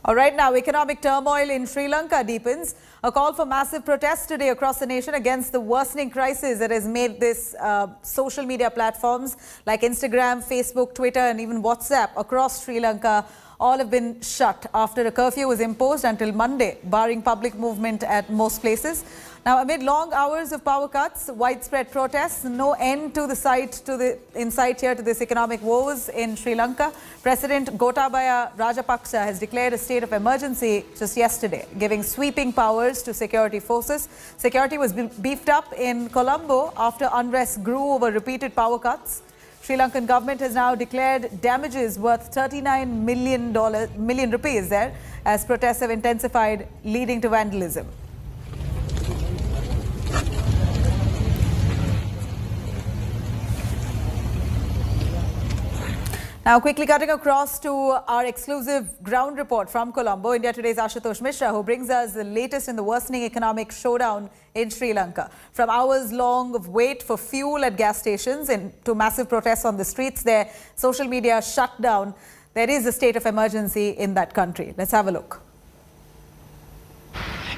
All right, now economic turmoil in Sri Lanka deepens. A call for massive protests today across the nation against the worsening crisis that has made this social media platforms like Instagram, Facebook, Twitter and even WhatsApp across Sri Lanka all have been shut after a curfew was imposed until Monday, barring public movement at most places. Now, amid long hours of power cuts, widespread protests, no end to the insight here to this economic woes in Sri Lanka. President Gotabaya Rajapaksa has declared a state of emergency just yesterday, giving sweeping powers to security forces. Security was beefed up in Colombo after unrest grew over repeated power cuts. Sri Lankan government has now declared damages worth 39 million rupees there as protests have intensified, leading to vandalism. Now, quickly cutting across to our exclusive ground report from Colombo, India Today's Ashutosh Mishra, who brings us the latest in the worsening economic showdown in Sri Lanka. From hours long of wait for fuel at gas stations and to massive protests on the streets there, social media shut down. There is a state of emergency in that country. Let's have a look.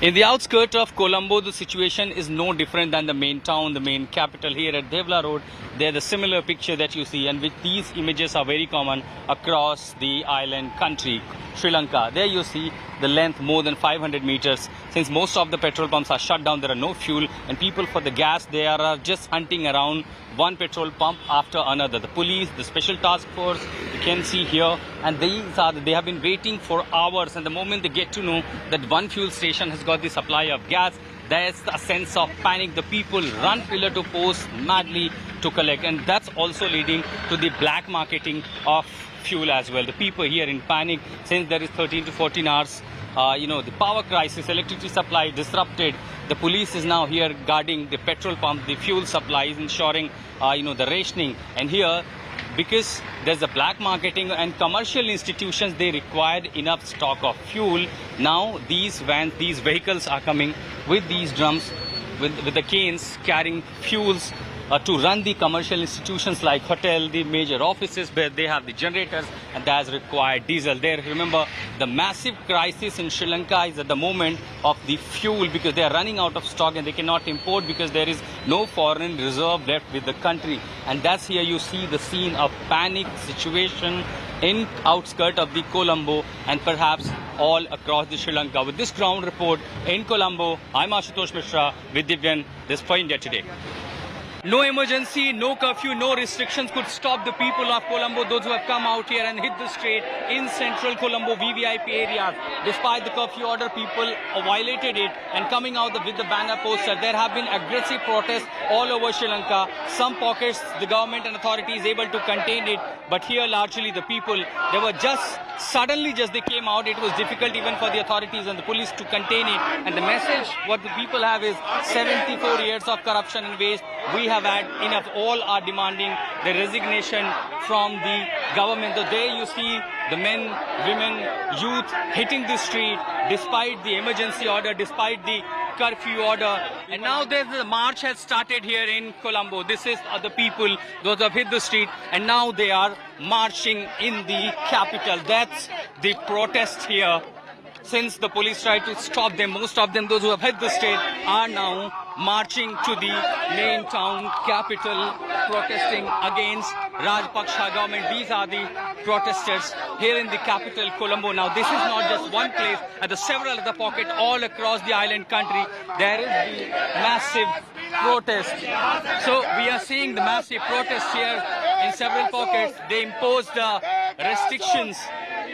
In the outskirts of Colombo, the situation is no different than the main town, the main capital here at Devla Road. There's a similar picture that you see, and with these images are very common across the island country, Sri Lanka. There you see the length more than 500 meters. Since most of the petrol pumps are shut down, there are no fuel, and people for the gas, they are just hunting around one petrol pump after another. The police, the special task force, you can see here, and they have been waiting for hours, and the moment they get to know that one fuel station has got the supply of gas, there's a sense of panic. The people run pillar to post madly to collect, and that's also leading to the black marketing of fuel as well. The people here in panic since there is 13 to 14 hours. The power crisis, electricity supply disrupted. The police is now here guarding the petrol pump, the fuel supply, ensuring, the rationing. And here, because there's a black marketing and commercial institutions, they required enough stock of fuel. Now these vehicles are coming with these drums, with the canes carrying fuels to run the commercial institutions like hotel, the major offices where they have the generators, and that's required diesel. There, remember, the massive crisis in Sri Lanka is at the moment of the fuel because they are running out of stock and they cannot import because there is no foreign reserve left with the country. And that's here you see the scene of panic situation in outskirts of the Colombo and perhaps all across the Sri Lanka. With this ground report in Colombo, I'm Ashutosh Mishra with Deepens, this for India Today. No emergency, no curfew, no restrictions could stop the people of Colombo, those who have come out here and hit the street in central Colombo VVIP areas. Despite the curfew order, people violated it and coming out with the banner poster. There have been aggressive protests all over Sri Lanka. Some pockets, the government and authorities able to contain it, but here largely the people, they were suddenly they came out. It was difficult even for the authorities and the police to contain it. And the message, what the people have is 74 years of corruption and waste. We have had enough. All are demanding the resignation from the government. So there you see the men, women, youth hitting the street despite the emergency order, despite the curfew order. And now the march has started here in Colombo. This is the people, those who have hit the street, and now they are marching in the capital. That's the protest here. Since the police tried to stop them, most of them, those who have hit the street, are now marching to the main town capital, protesting against Rajapaksa government. These are the protesters here in the capital, Colombo. Now, this is not just one place. At the several other pockets all across the island country, there is the massive protest. So we are seeing the massive protest here in several pockets. They imposed restrictions,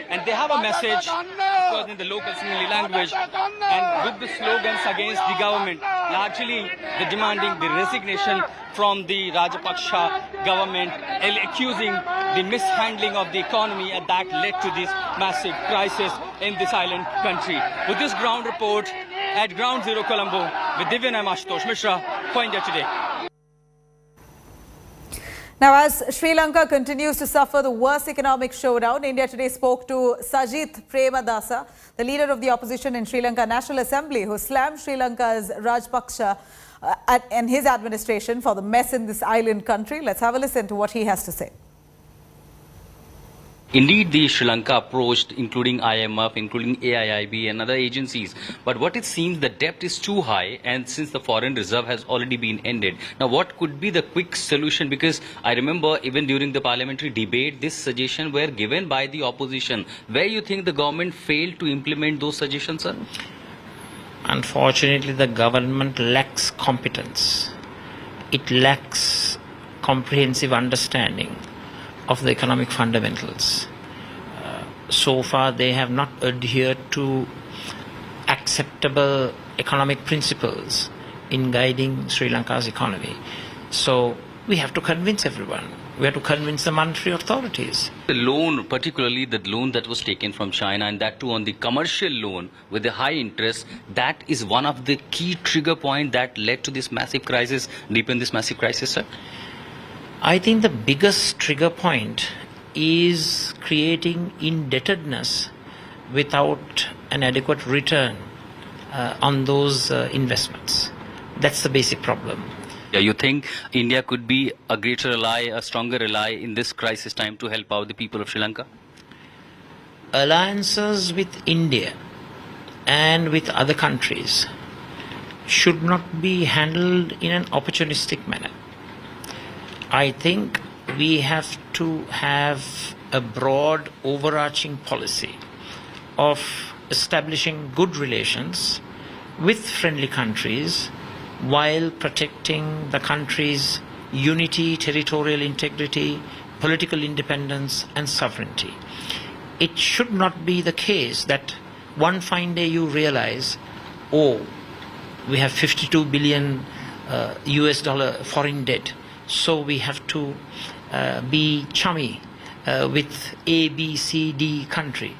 and they have a message, of course, in the local Sinhalese language, and with the slogans against the government. Largely, they're demanding the resignation from the Rajapaksa government, accusing the mishandling of the economy, and that led to this massive crisis in this island country. With this ground report at Ground Zero Colombo, with Deepens, I'm Ashutosh Mishra for India Today. Now, as Sri Lanka continues to suffer the worst economic showdown, India Today spoke to Sajith Premadasa, the leader of the opposition in Sri Lanka National Assembly, who slammed Sri Lanka's Rajapaksa and his administration for the mess in this island country. Let's have a listen to what he has to say. Indeed, the Sri Lanka approached, including IMF, including AIIB and other agencies. But what it seems, the debt is too high, and since the foreign reserve has already been ended. Now, what could be the quick solution? Because I remember even during the parliamentary debate, this suggestion were given by the opposition. Where you think the government failed to implement those suggestions, sir? Unfortunately, the government lacks competence. It lacks comprehensive understanding of the economic fundamentals. So far, they have not adhered to acceptable economic principles in guiding Sri Lanka's economy. So we have to convince everyone. We have to convince the monetary authorities. The loan, particularly the loan that was taken from China, and that too on the commercial loan with the high interest, that is one of the key trigger points that led to this massive crisis, deepen this massive crisis, sir? I think the biggest trigger point is creating indebtedness without an adequate return on those investments. That's the basic problem. Yeah, you think India could be a greater ally, a stronger ally in this crisis time to help out the people of Sri Lanka? Alliances with India and with other countries should not be handled in an opportunistic manner. I think we have to have a broad overarching policy of establishing good relations with friendly countries while protecting the country's unity, territorial integrity, political independence and sovereignty. It should not be the case that one fine day you realize, oh, we have 52 billion US dollar foreign debt, so we have to be chummy with A, B, C, D country.